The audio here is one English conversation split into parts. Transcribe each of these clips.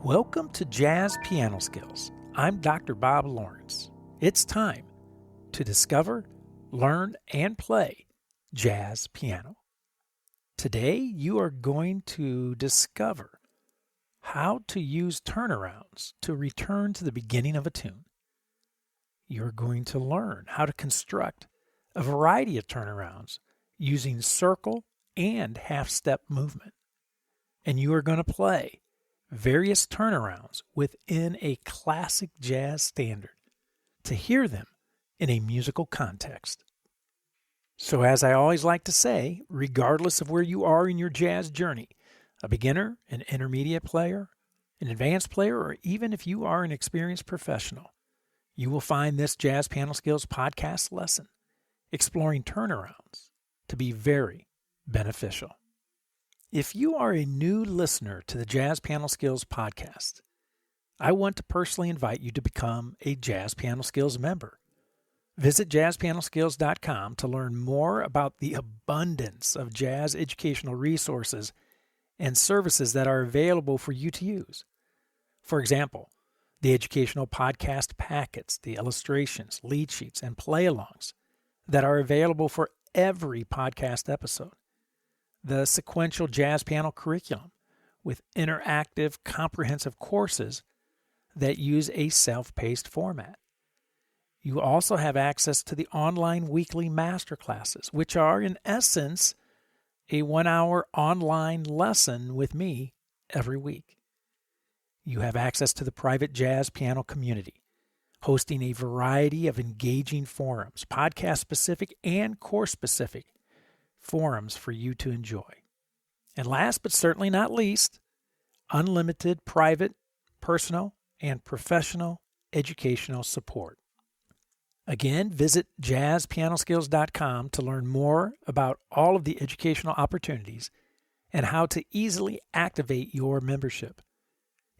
Welcome to Jazz Piano Skills. I'm Dr. Bob Lawrence. It's time to discover, learn, and play jazz piano. Today, you are going to discover how to use turnarounds to return to the beginning of a tune. You're going to learn how to construct a variety of turnarounds using circle and half-step movement. And you are going to play various turnarounds within a classic jazz standard to hear them in a musical context. So as I always like to say, regardless of where you are in your jazz journey, a beginner, an intermediate player, an advanced player, or even if you are an experienced professional, you will find this Jazz Piano Skills podcast lesson exploring turnarounds to be very beneficial. If you are a new listener to the Jazz Piano Skills podcast, I want to personally invite you to become a Jazz Piano Skills member. Visit JazzPianoSkills.com to learn more about the abundance of jazz educational resources and services that are available for you to use. For example, the educational podcast packets, the illustrations, lead sheets, and play-alongs that are available for every podcast episode. The sequential jazz piano curriculum with interactive, comprehensive courses that use a self-paced format. You also have access to the online weekly masterclasses, which are, in essence, a 1-hour online lesson with me every week. You have access to the private jazz piano community, hosting a variety of engaging forums, podcast-specific and course-specific forums for you to enjoy. And last but certainly not least, unlimited private, personal, and professional educational support. Again, visit JazzPianoSkills.com to learn more about all of the educational opportunities and how to easily activate your membership.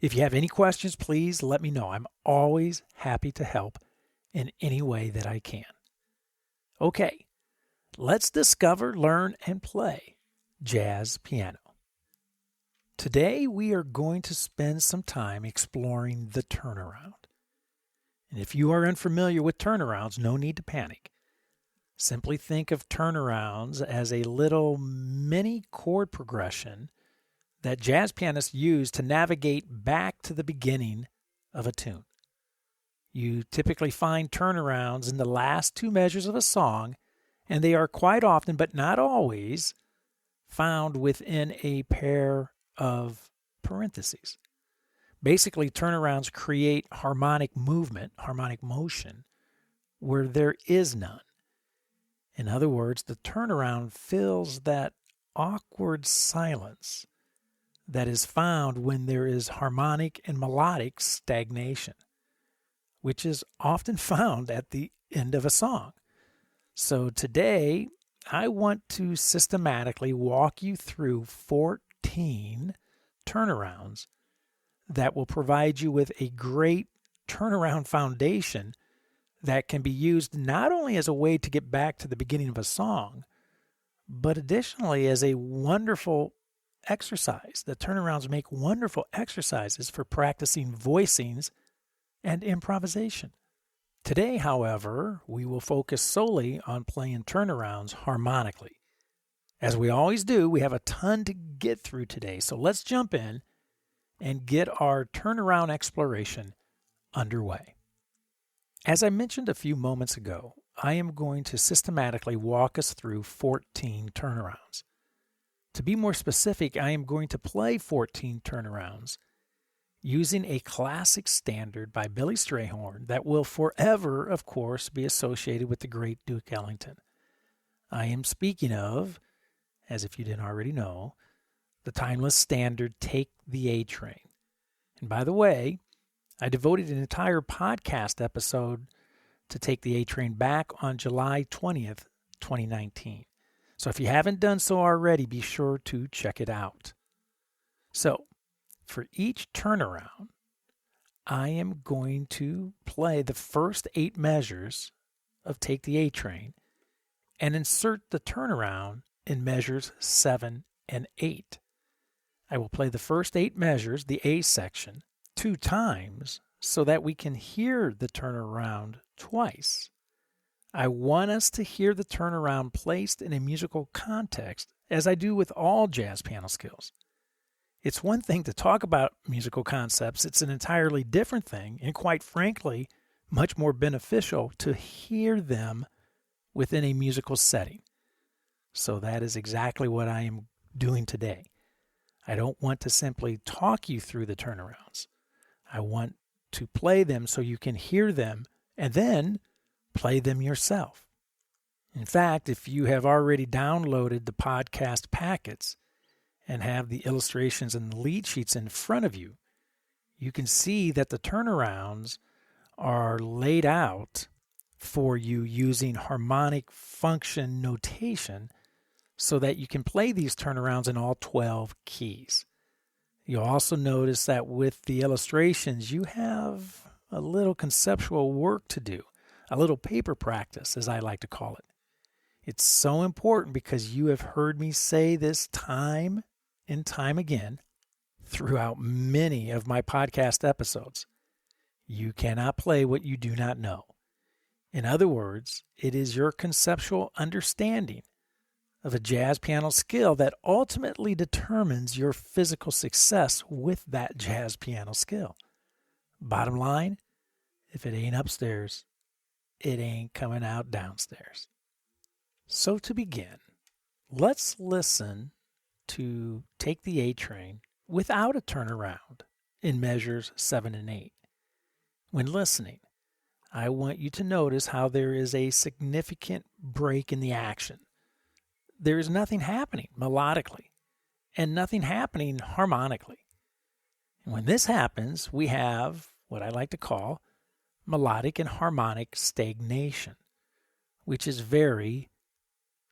If you have any questions, please let me know. I'm always happy to help in any way that I can. Okay, let's discover, learn, and play jazz piano. Today, we are going to spend some time exploring the turnaround. And if you are unfamiliar with turnarounds, no need to panic. Simply think of turnarounds as a little mini chord progression that jazz pianists use to navigate back to the beginning of a tune. You typically find turnarounds in the last two measures of a song, and they are quite often, but not always, found within a pair of parentheses. Basically, turnarounds create harmonic movement, harmonic motion, where there is none. In other words, the turnaround fills that awkward silence that is found when there is harmonic and melodic stagnation, which is often found at the end of a song. So today, I want to systematically walk you through 14 turnarounds that will provide you with a great turnaround foundation that can be used not only as a way to get back to the beginning of a song, but additionally as a wonderful exercise. The turnarounds make wonderful exercises for practicing voicings and improvisation. Today, however, we will focus solely on playing turnarounds harmonically. As we always do, we have a ton to get through today, so let's jump in and get our turnaround exploration underway. As I mentioned a few moments ago, I am going to systematically walk us through 14 turnarounds. To be more specific, I am going to play 14 turnarounds using a classic standard by Billy Strayhorn that will forever, of course, be associated with the great Duke Ellington. I am speaking of, as if you didn't already know, the timeless standard Take the A Train. And by the way, I devoted an entire podcast episode to Take the A Train back on July 20th, 2019. So if you haven't done so already, be sure to check it out. So, for each turnaround, I am going to play the first 8 measures of Take the A Train and insert the turnaround in measures 7 and 8. I will play the first 8 measures, the A section, 2 times so that we can hear the turnaround twice. I want us to hear the turnaround placed in a musical context, as I do with all jazz piano skills. It's one thing to talk about musical concepts. It's an entirely different thing, and quite frankly, much more beneficial to hear them within a musical setting. So that is exactly what I am doing today. I don't want to simply talk you through the turnarounds. I want to play them so you can hear them and then play them yourself. In fact, if you have already downloaded the podcast packets and have the illustrations and the lead sheets in front of you, you can see that the turnarounds are laid out for you using harmonic function notation so that you can play these turnarounds in all 12 keys. You'll also notice that with the illustrations, you have a little conceptual work to do, a little paper practice, as I like to call it. It's so important because you have heard me say this time and time again throughout many of my podcast episodes. You cannot play what you do not know. In other words, it is your conceptual understanding of a jazz piano skill that ultimately determines your physical success with that jazz piano skill. Bottom line, if it ain't upstairs, it ain't coming out downstairs. So to begin, let's listen to Take the A Train without a turnaround in measures 7 and 8. When listening, I want you to notice how there is a significant break in the action. There is nothing happening melodically and nothing happening harmonically. And when this happens, we have what I like to call melodic and harmonic stagnation, which is very,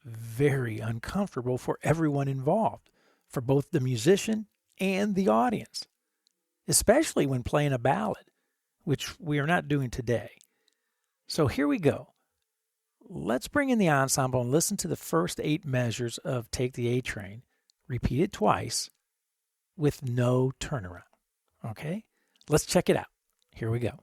very uncomfortable for everyone involved, for both the musician and the audience, especially when playing a ballad, which we are not doing today. So here we go. Let's bring in the ensemble and listen to the first 8 measures of Take the A Train, repeated twice, with no turnaround. Okay? Let's check it out. Here we go.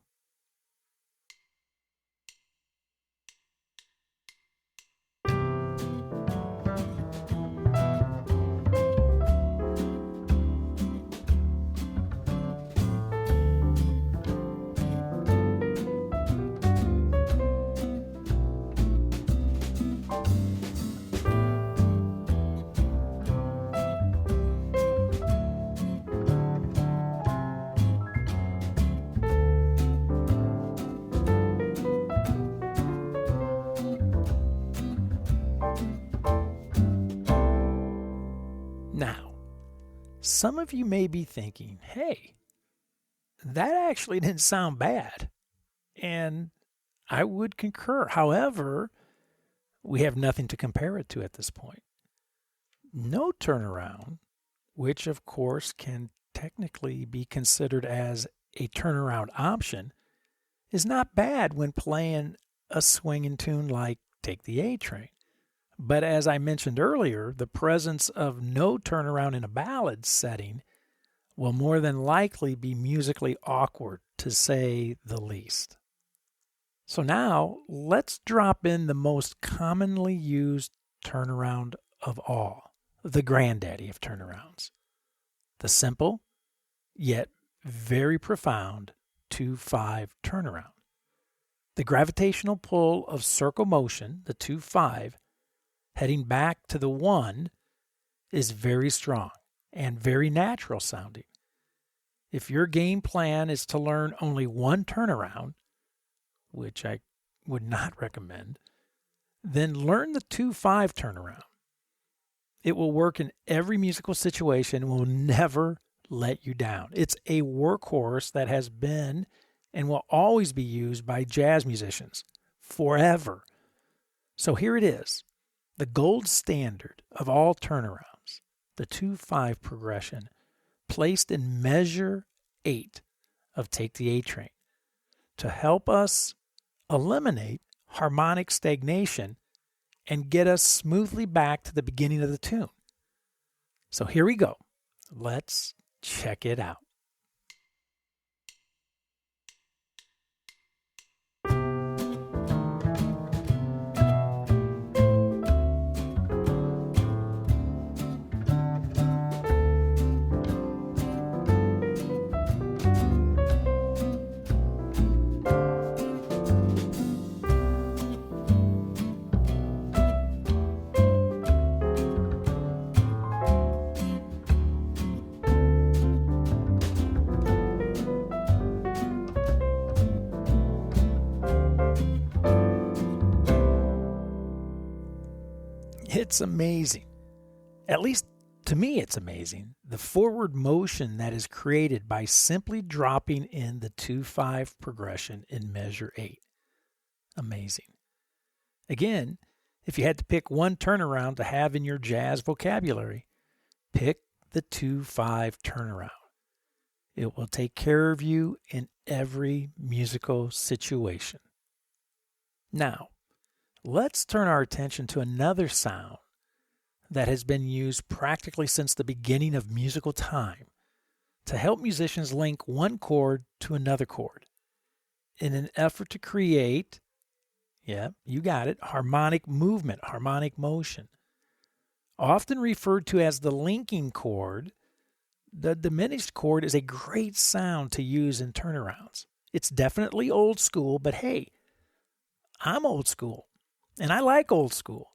Now, some of you may be thinking, hey, that actually didn't sound bad. And I would concur. However, we have nothing to compare it to at this point. No turnaround, which of course can technically be considered as a turnaround option, is not bad when playing a swinging tune like Take the A Train. But as I mentioned earlier, the presence of no turnaround in a ballad setting will more than likely be musically awkward, to say the least. So now let's drop in the most commonly used turnaround of all, the granddaddy of turnarounds, the simple yet very profound 2-5 turnaround. The gravitational pull of circle motion, the 2-5, heading back to the 1, is very strong and very natural sounding. If your game plan is to learn only one turnaround, which I would not recommend, then learn the 2-5 turnaround. It will work in every musical situation and will never let you down. It's a workhorse that has been and will always be used by jazz musicians forever. So here it is. The gold standard of all turnarounds, the 2-5 progression, placed in measure 8 of Take the A Train to help us eliminate harmonic stagnation and get us smoothly back to the beginning of the tune. So here we go. Let's check it out. It's amazing. At least to me, it's amazing. The forward motion that is created by simply dropping in the 2-5 progression in measure 8. Amazing. Again, if you had to pick one turnaround to have in your jazz vocabulary, pick the 2-5 turnaround. It will take care of you in every musical situation. Now, let's turn our attention to another sound that has been used practically since the beginning of musical time to help musicians link one chord to another chord in an effort to create, yeah, you got it, harmonic movement, harmonic motion. Often referred to as the linking chord, the diminished chord is a great sound to use in turnarounds. It's definitely old school, but hey, I'm old school, and I like old school.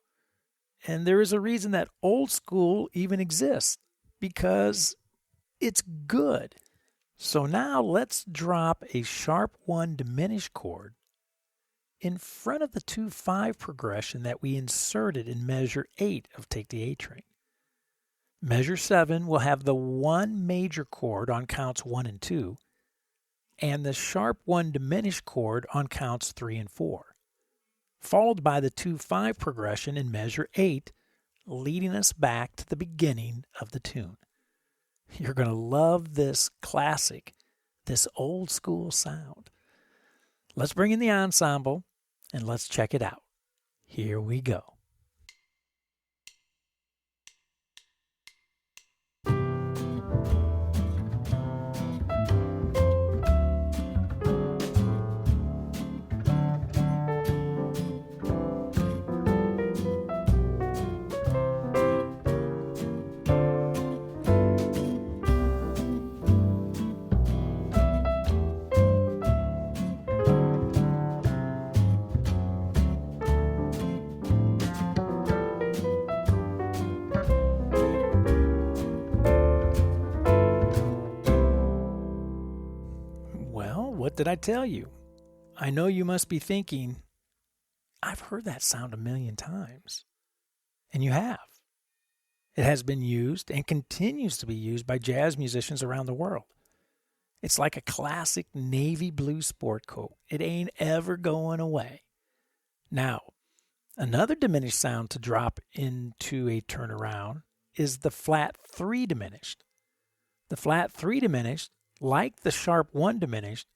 And there is a reason that old school even exists, because it's good. So now let's drop a sharp 1 diminished chord in front of the 2-5 progression that we inserted in measure 8 of Take the A Train. Measure 7 will have the 1 major chord on counts 1 and 2, and the sharp 1 diminished chord on counts 3 and 4. Followed by the 2-5 progression in measure 8, leading us back to the beginning of the tune. You're going to love this classic, this old school sound. Let's bring in the ensemble and let's check it out. Here we go. What did I tell you? I know you must be thinking, I've heard that sound a million times. And you have. It has been used and continues to be used by jazz musicians around the world. It's like a classic navy blue sport coat. It ain't ever going away. Now, another diminished sound to drop into a turnaround is the flat 3 diminished. The flat 3 diminished, like the sharp 1 diminished,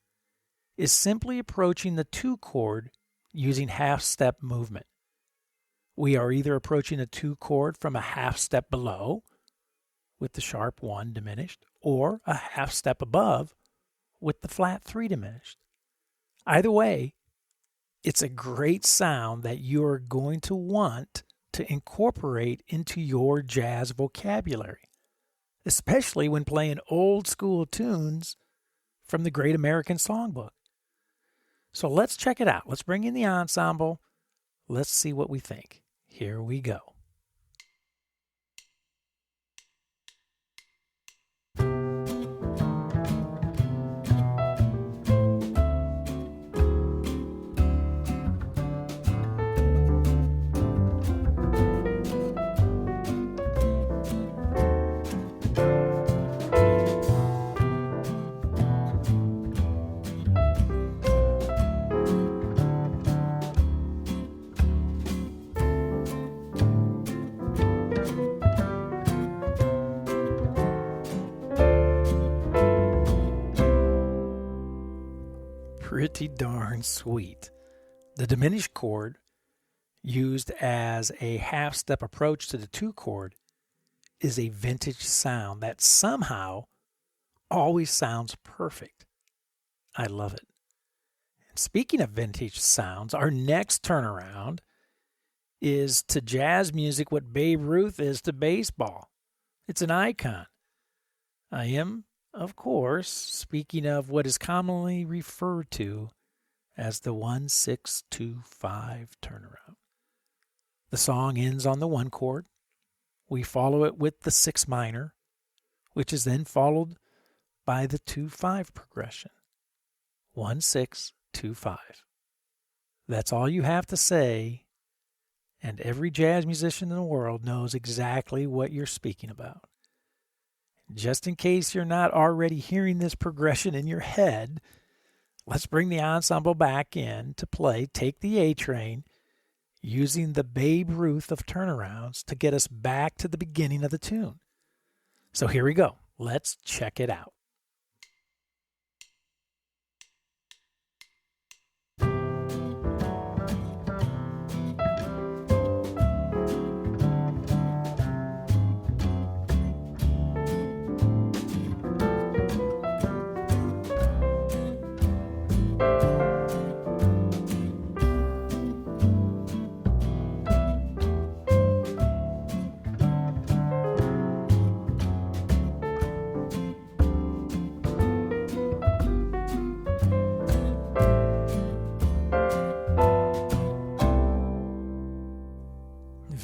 is simply approaching the 2 chord using half-step movement. We are either approaching the 2 chord from a half step below with the sharp 1 diminished, or a half step above with the flat 3 diminished. Either way, it's a great sound that you're going to want to incorporate into your jazz vocabulary, especially when playing old school tunes from the Great American Songbook. So let's check it out. Let's bring in the ensemble. Let's see what we think. Here we go. Pretty darn sweet. The diminished chord, used as a half-step approach to the 2 chord, is a vintage sound that somehow always sounds perfect. I love it. And speaking of vintage sounds, our next turnaround is to jazz music what Babe Ruth is to baseball. It's an icon. I am, of course, speaking of what is commonly referred to as the 1-6-2-5 turnaround. The song ends on the 1 chord. We follow it with the 6 minor, which is then followed by the 2-5 progression. 1-6-2-5. That's all you have to say, and every jazz musician in the world knows exactly what you're speaking about. Just in case you're not already hearing this progression in your head, let's bring the ensemble back in to play Take the A Train, using the Babe Ruth of turnarounds to get us back to the beginning of the tune. So here we go. Let's check it out.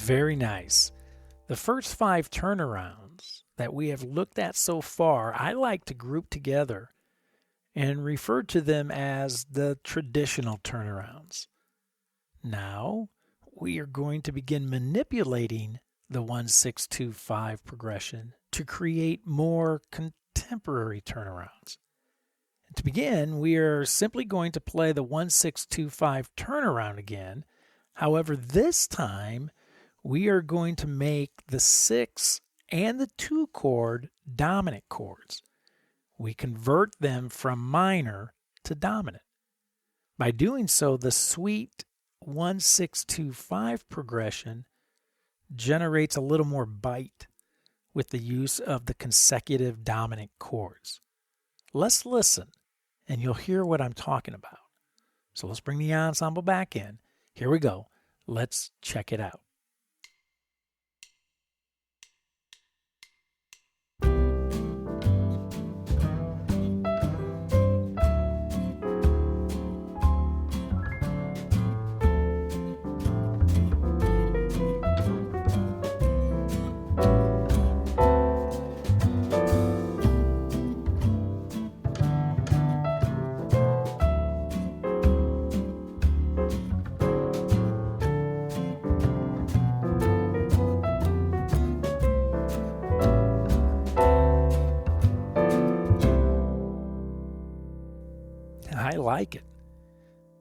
Very nice. The first 5 turnarounds that we have looked at so far, I like to group together and refer to them as the traditional turnarounds. Now, we are going to begin manipulating the 1-6-2-5 progression to create more contemporary turnarounds. And to begin, we are simply going to play the 1-6-2-5 turnaround again. However, this time, we are going to make the 6 and the 2 chord dominant chords. We convert them from minor to dominant. By doing so, the sweet 1-6-2-5 progression generates a little more bite with the use of the consecutive dominant chords. Let's listen, and you'll hear what I'm talking about. So let's bring the ensemble back in. Here we go. Let's check it out. I like it.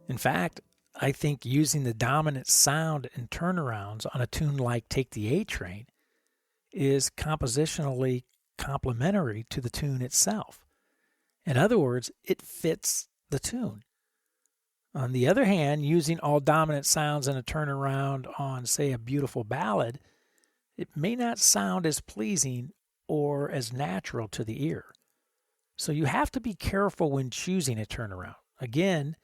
In fact, I think using the dominant sound and turnarounds on a tune like Take the A Train is compositionally complementary to the tune itself. In other words, it fits the tune. On the other hand, using all dominant sounds in a turnaround on, say, a beautiful ballad, it may not sound as pleasing or as natural to the ear. So you have to be careful when choosing a turnaround. Again,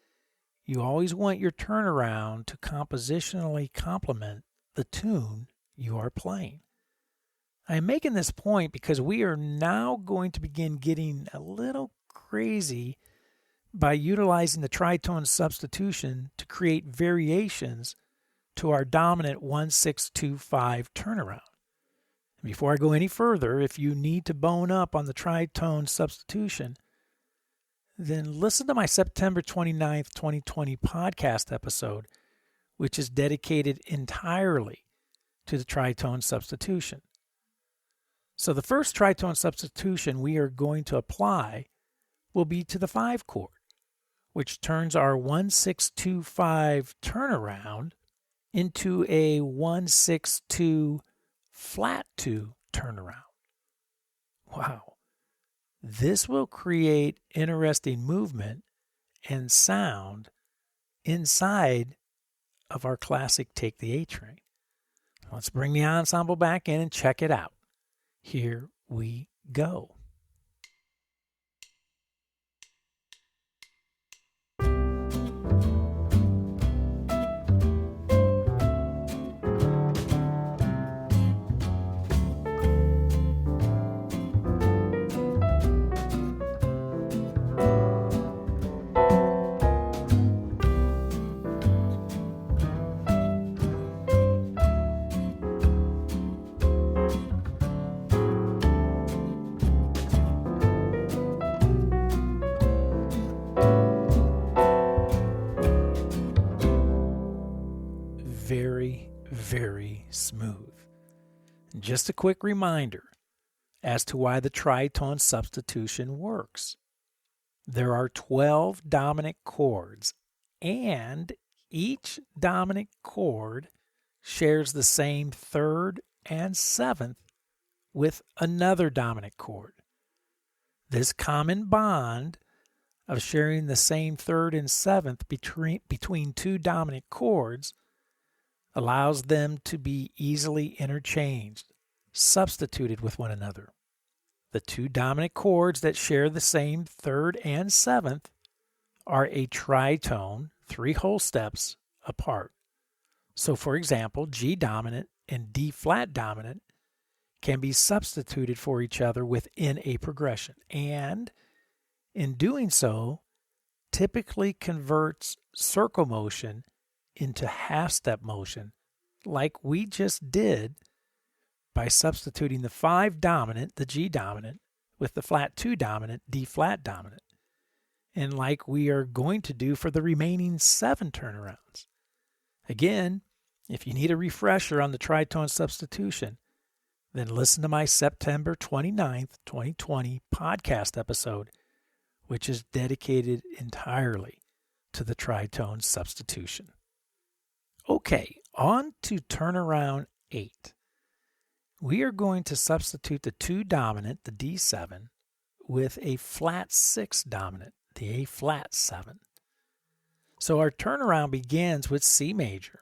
you always want your turnaround to compositionally complement the tune you are playing. I am making this point because we are now going to begin getting a little crazy by utilizing the tritone substitution to create variations to our dominant 1-6-2-5 turnaround. Before I go any further, if you need to bone up on the tritone substitution, then listen to my September 29th, 2020 podcast episode, which is dedicated entirely to the tritone substitution. So the first tritone substitution we are going to apply will be to the 5 chord, which turns our 1-6-2-5 turnaround into a 1-6-2 flat 2 turnaround. Wow. This will create interesting movement and sound inside of our classic Take the A Train. Let's bring the ensemble back in and check it out. Here we go. Just a quick reminder as to why the tritone substitution works. There are 12 dominant chords, and each dominant chord shares the same third and seventh with another dominant chord. This common bond of sharing the same third and seventh between two dominant chords allows them to be easily interchanged, substituted with one another. The two dominant chords that share the same third and seventh are a tritone, 3 whole steps apart. So, for example, G dominant and D flat dominant can be substituted for each other within a progression, and in doing so, typically converts circle motion into half-step motion, like we just did by substituting the 5 dominant, the G dominant, with the flat 2 dominant, D flat dominant, and like we are going to do for the remaining 7 turnarounds. Again, if you need a refresher on the tritone substitution, then listen to my September 29th, 2020 podcast episode, which is dedicated entirely to the tritone substitution. Okay, on to turnaround 8. We are going to substitute the 2 dominant, the D7, with a flat 6 dominant, the A flat 7. So our turnaround begins with C major,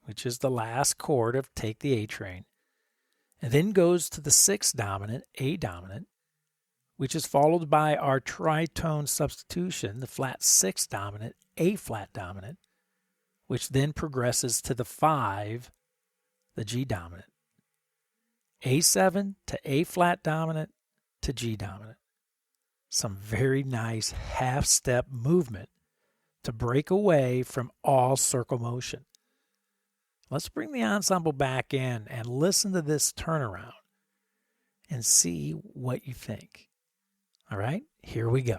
which is the last chord of Take the A Train, and then goes to the 6 dominant, A dominant, which is followed by our tritone substitution, the flat 6 dominant, A flat dominant, which then progresses to the 5, the G dominant. A7 to A flat dominant to G dominant. Some very nice half-step movement to break away from all circle motion. Let's bring the ensemble back in and listen to this turnaround and see what you think. All right, here we go.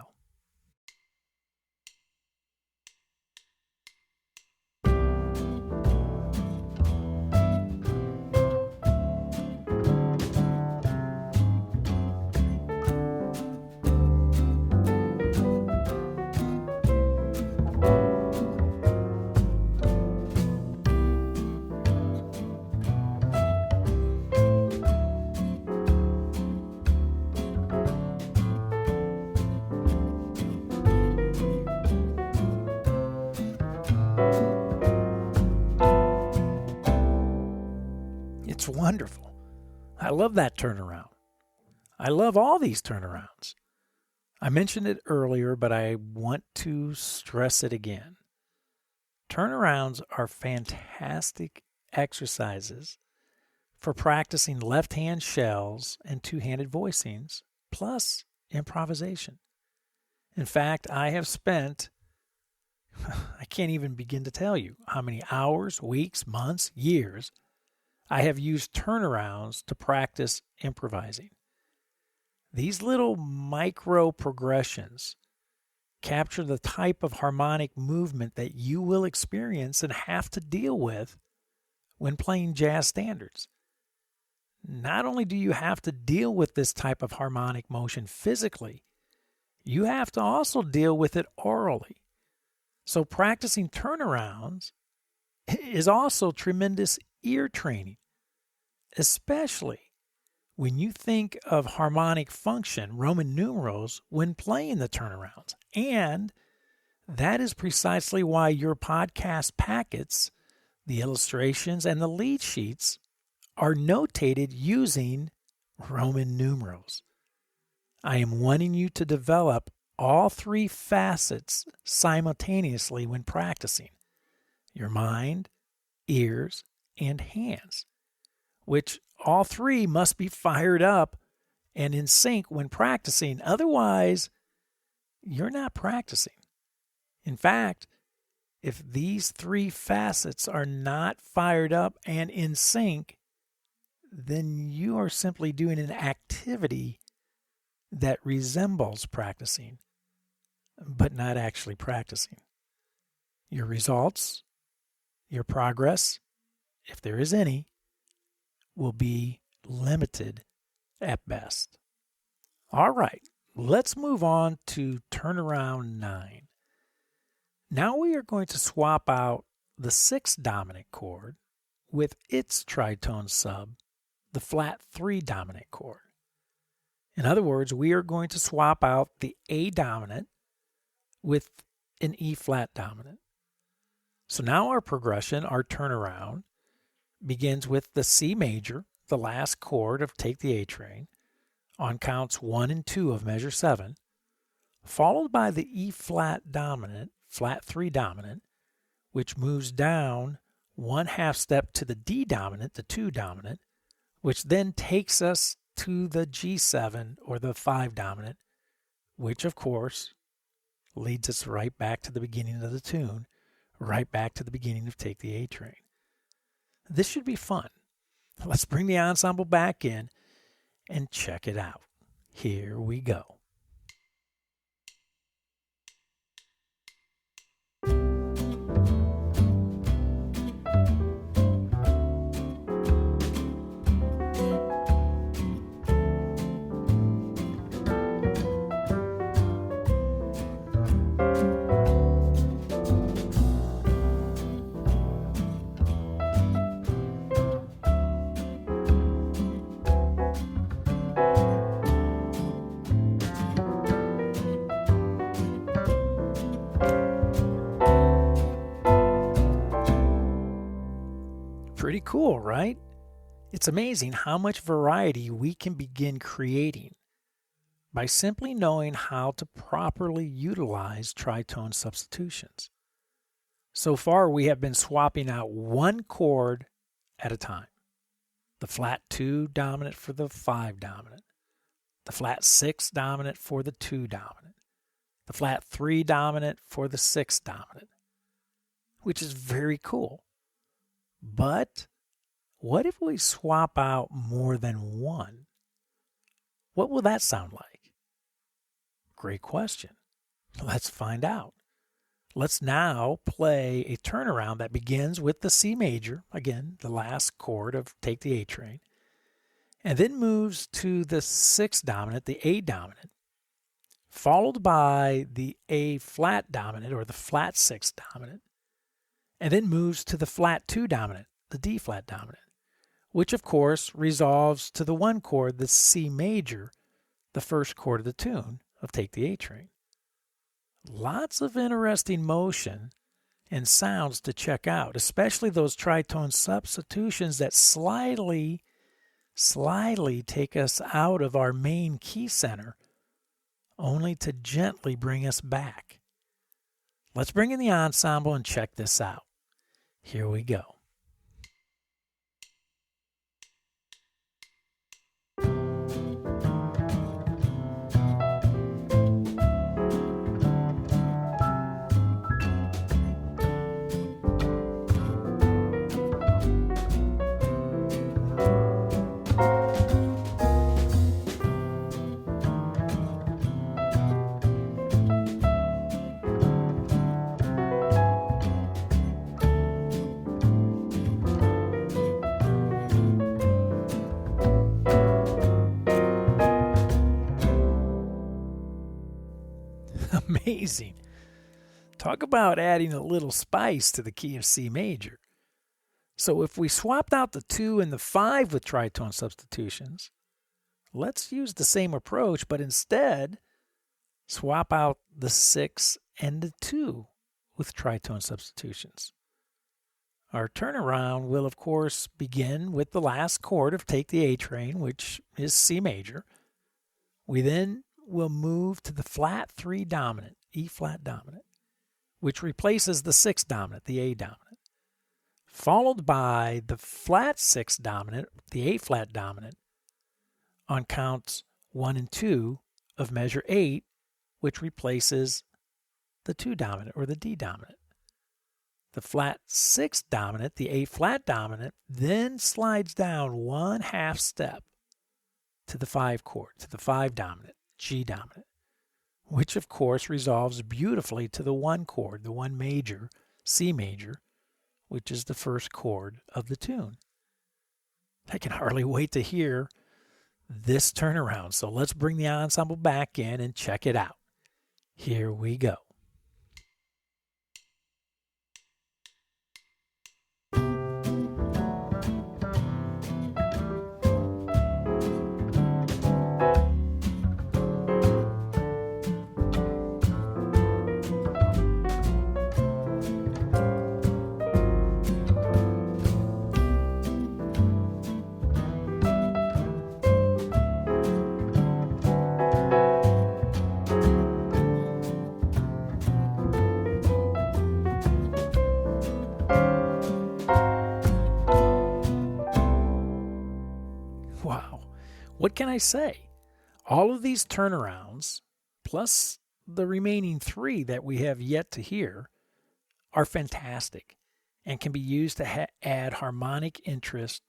It's wonderful. I love that turnaround. I love all these turnarounds. I mentioned it earlier, but I want to stress it again. Turnarounds are fantastic exercises for practicing left-hand shells and two-handed voicings, plus improvisation. In fact, I have spent, I can't even begin to tell you how many hours, weeks, months, years I have used turnarounds to practice improvising. These little micro progressions capture the type of harmonic movement that you will experience and have to deal with when playing jazz standards. Not only do you have to deal with this type of harmonic motion physically, you have to also deal with it orally. So practicing turnarounds is also tremendous ear training, especially when you think of harmonic function, Roman numerals, when playing the turnarounds. And that is precisely why your podcast packets, the illustrations, and the lead sheets are notated using Roman numerals. I am wanting you to develop all 3 facets simultaneously when practicing: your mind, ears, and hands, which all 3 must be fired up and in sync when practicing. Otherwise, you're not practicing. In fact, if these 3 facets are not fired up and in sync, then you are simply doing an activity that resembles practicing, but not actually practicing. Your results, your progress, if there is any, will be limited at best. All right, let's move on to turnaround 9. Now we are going to swap out the 6th dominant chord with its tritone sub, the flat 3 dominant chord. In other words, we are going to swap out the A dominant with an E flat dominant. So now our progression, our turnaround, begins with the C major, the last chord of Take the A Train, on counts 1 and 2 of measure 7, followed by the E flat dominant, flat 3 dominant, which moves down 1/2 step to the D dominant, the 2 dominant, which then takes us to the G7 or the 5 dominant, which of course leads us right back to the beginning of the tune, right back to the beginning of Take the A Train. This should be fun. Let's bring the ensemble back in and check it out. Here we go. Pretty cool, right? It's amazing how much variety we can begin creating by simply knowing how to properly utilize tritone substitutions. So far, we have been swapping out one chord at a time. The flat 2 dominant for the 5 dominant, the flat 6 dominant for the 2 dominant, the flat 3 dominant for the 6 dominant, which is very cool. But what if we swap out more than one? What will that sound like? Great question. Let's find out. Let's now play a turnaround that begins with the C major, again, the last chord of Take the A Train, and then moves to the 6th dominant, the A dominant, followed by the A flat dominant or the flat 6 dominant, and then moves to the flat 2 dominant, the D flat dominant, which of course resolves to the one chord, the C major, the first chord of the tune of Take the A Train. Lots of interesting motion and sounds to check out, especially those tritone substitutions that slightly take us out of our main key center, only to gently bring us back. Let's bring in the ensemble and check this out. Here we go. Amazing. Talk about adding a little spice to the key of C major. So if we swapped out the 2 and the 5 with tritone substitutions, let's use the same approach, but instead swap out the 6 and the 2 with tritone substitutions. Our turnaround will, of course, begin with the last chord of Take the A Train, which is C major. We then will move to the flat 3 dominant, E flat dominant, which replaces the 6 dominant, the A dominant, followed by the flat 6 dominant, the A flat dominant, on counts 1 and 2 of measure 8, which replaces the 2 dominant or the D dominant. The flat 6 dominant, the A flat dominant, then slides down 1/2 step to the 5 chord, to the 5 dominant, G dominant, which of course resolves beautifully to the 1 chord, the 1 major, C major, which is the first chord of the tune. I can hardly wait to hear this turnaround. So let's bring the ensemble back in and check it out. Here we go. Wow, what can I say? All of these turnarounds, plus the remaining 3 that we have yet to hear, are fantastic and can be used to add harmonic interest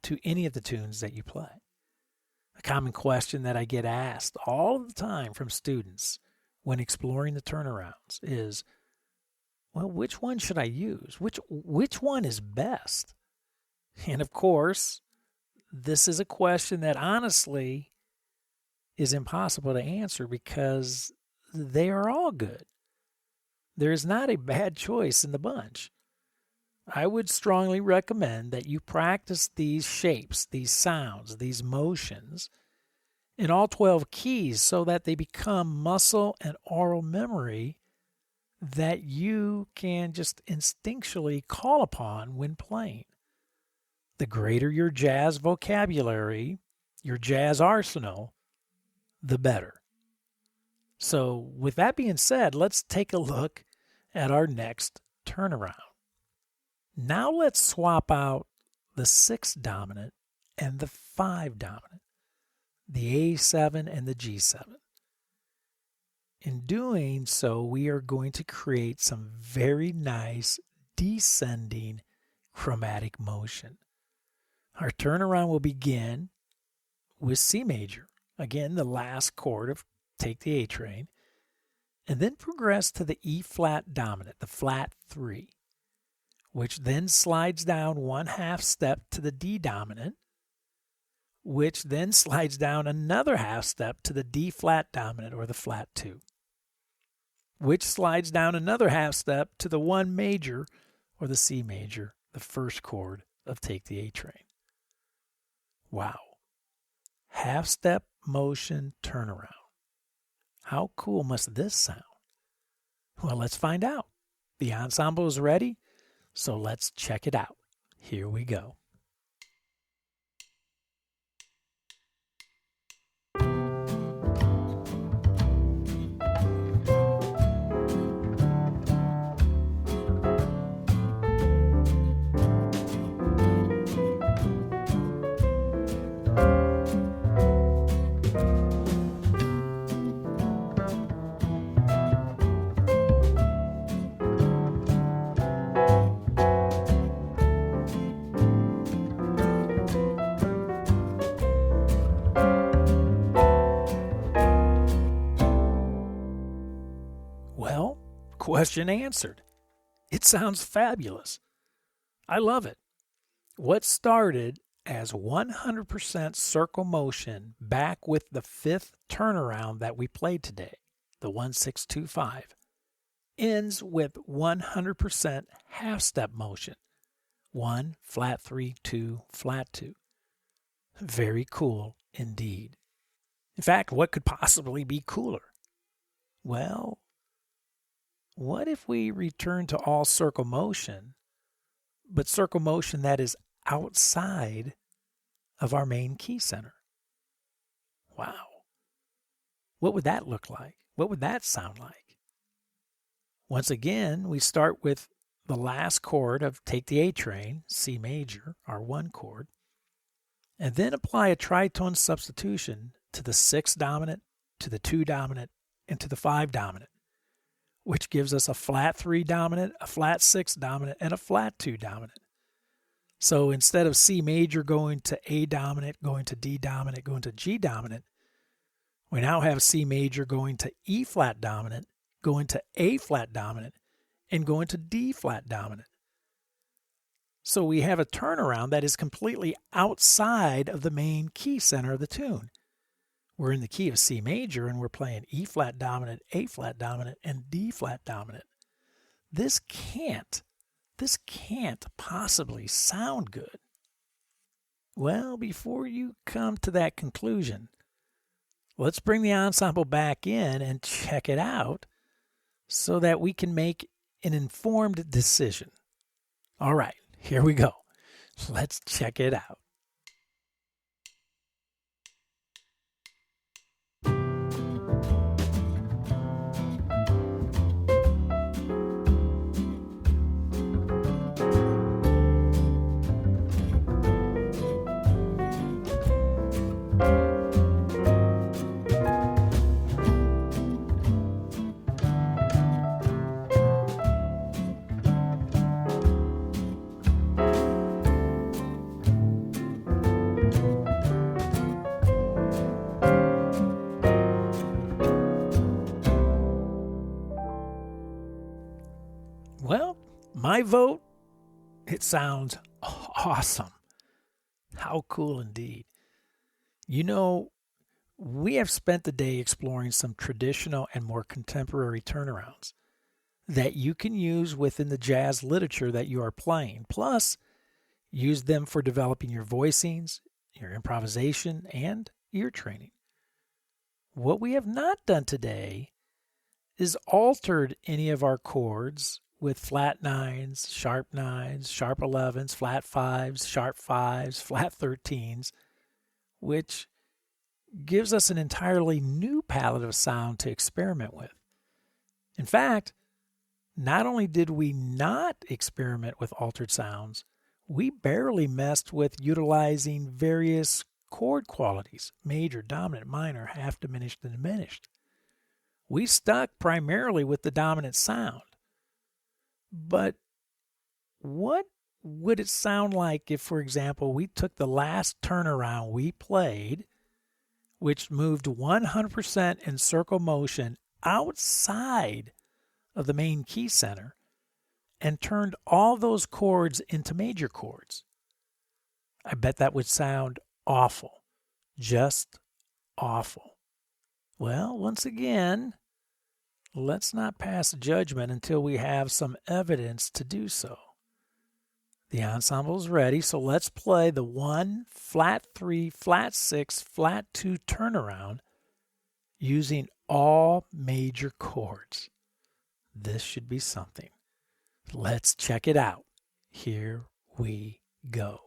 to any of the tunes that you play. A common question that I get asked all the time from students when exploring the turnarounds is, well, which one should I use? Which one is best? And of course, this is a question that honestly is impossible to answer because they are all good. There is not a bad choice in the bunch. I would strongly recommend that you practice these shapes, these sounds, these motions in all 12 keys so that they become muscle and oral memory that you can just instinctually call upon when playing. The greater your jazz vocabulary, your jazz arsenal, the better. So with that being said, let's take a look at our next turnaround. Now let's swap out the 6 dominant and the 5 dominant, the A7 and the G7. In doing so, we are going to create some very nice descending chromatic motion. Our turnaround will begin with C major, again the last chord of Take the A Train, and then progress to the E flat dominant, the flat 3, which then slides down 1/2 step to the D dominant, which then slides down another 1/2 step to the D flat dominant or the flat 2, which slides down another 1/2 step to the 1 major or the C major, the first chord of Take the A Train. Wow. 1/2 step motion turnaround. How cool must this sound? Well, let's find out. The ensemble is ready, so let's check it out. Here we go. Well, question answered. It sounds fabulous. I love it. What started as 100% circle motion back with the 5th turnaround that we played today, the 1-6-2-5, ends with 100% half-step motion, 1, flat 3, 2, flat 2. Very cool indeed. In fact, what could possibly be cooler? Well, what if we return to all circle motion, but circle motion that is outside of our main key center? Wow. What would that look like? What would that sound like? Once again, we start with the last chord of Take the A Train, C major, our 1 chord, and then apply a tritone substitution to the 6 dominant, to the 2 dominant, and to the 5 dominant, which gives us a flat 3 dominant, a flat 6 dominant, and a flat 2 dominant. So instead of C major going to A dominant, going to D dominant, going to G dominant, we now have C major going to E flat dominant, going to A flat dominant, and going to D flat dominant. So we have a turnaround that is completely outside of the main key center of the tune. We're in the key of C major and we're playing E flat dominant, A flat dominant, and D flat dominant. This can't possibly sound good. Well, before you come to that conclusion, let's bring the ensemble back in and check it out so that we can make an informed decision. All right, here we go. Let's check it out. Well, my vote, it sounds awesome. How cool indeed. You know, we have spent the day exploring some traditional and more contemporary turnarounds that you can use within the jazz literature that you are playing. Plus, use them for developing your voicings, your improvisation, and ear training. What we have not done today is altered any of our chords with flat 9s, sharp 11s, flat 5s, sharp 5s, flat 13s, which gives us an entirely new palette of sound to experiment with. In fact, not only did we not experiment with altered sounds, we barely messed with utilizing various chord qualities, major, dominant, minor, half diminished, and diminished. We stuck primarily with the dominant sound. But what would it sound like if, for example, we took the last turnaround we played, which moved 100% in circle motion outside of the main key center, and turned all those chords into major chords? I bet that would sound awful. Just awful. Well, once again, let's not pass judgment until we have some evidence to do so. The ensemble is ready, so let's play the 1, flat 3, flat 6, flat 2 turnaround using all major chords. This should be something. Let's check it out. Here we go.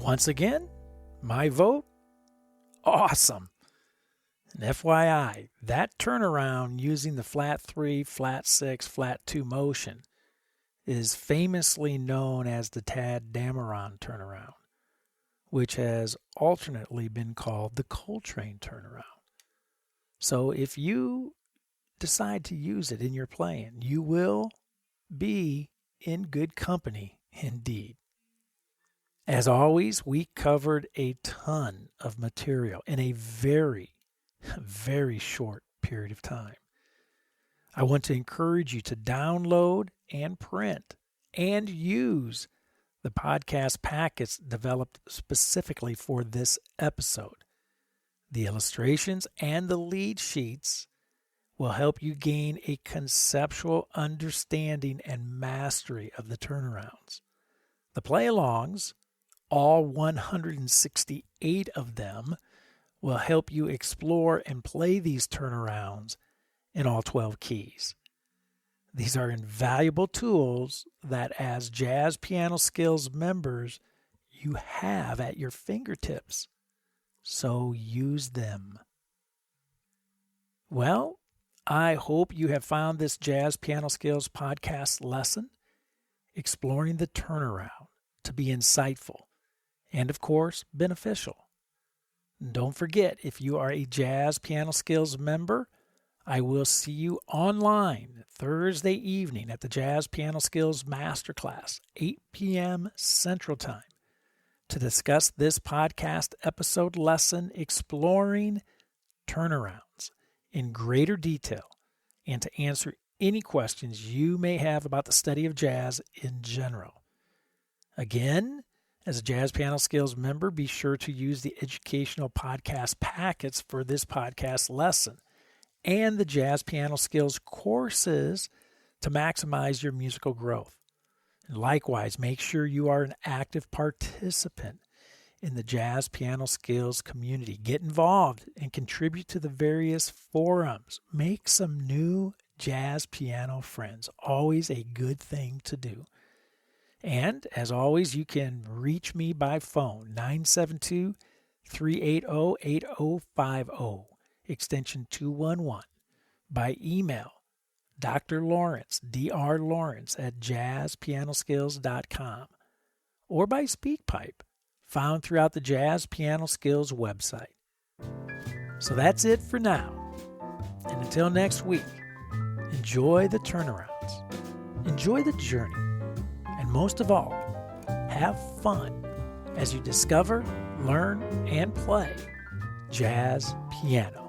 Once again, my vote, awesome. And FYI, that turnaround using the flat 3, flat 6, flat 2 motion is famously known as the Tad Dameron turnaround, which has alternately been called the Coltrane turnaround. So if you decide to use it in your playing, you will be in good company indeed. As always, we covered a ton of material in a very, very short period of time. I want to encourage you to download and print and use the podcast packets developed specifically for this episode. The illustrations and the lead sheets will help you gain a conceptual understanding and mastery of the turnarounds. The play-alongs, all 168 of them, will help you explore and play these turnarounds in all 12 keys. These are invaluable tools that, as JazzPianoSkills members, you have at your fingertips. So use them. Well, I hope you have found this Jazz Piano Skills podcast lesson, exploring the turnaround, to be insightful and, of course, beneficial. Don't forget, if you are a Jazz Piano Skills member, I will see you online Thursday evening at the Jazz Piano Skills Masterclass, 8 p.m. Central Time, to discuss this podcast episode lesson, exploring turnarounds, in greater detail and to answer any questions you may have about the study of jazz in general. Again, as a Jazz Piano Skills member, be sure to use the educational podcast packets for this podcast lesson and the Jazz Piano Skills courses to maximize your musical growth. And likewise, make sure you are an active participant in the Jazz Piano Skills community. Get involved and contribute to the various forums. Make some new jazz piano friends. Always a good thing to do. And as always, you can reach me by phone, 972-380-8050, extension 211, by email, Dr. Lawrence, Dr. Lawrence at jazzpianoskills.com, or by SpeakPipe, found throughout the Jazz Piano Skills website. So that's it for now. And until next week, enjoy the turnarounds, enjoy the journey, and most of all, have fun as you discover, learn, and play jazz piano.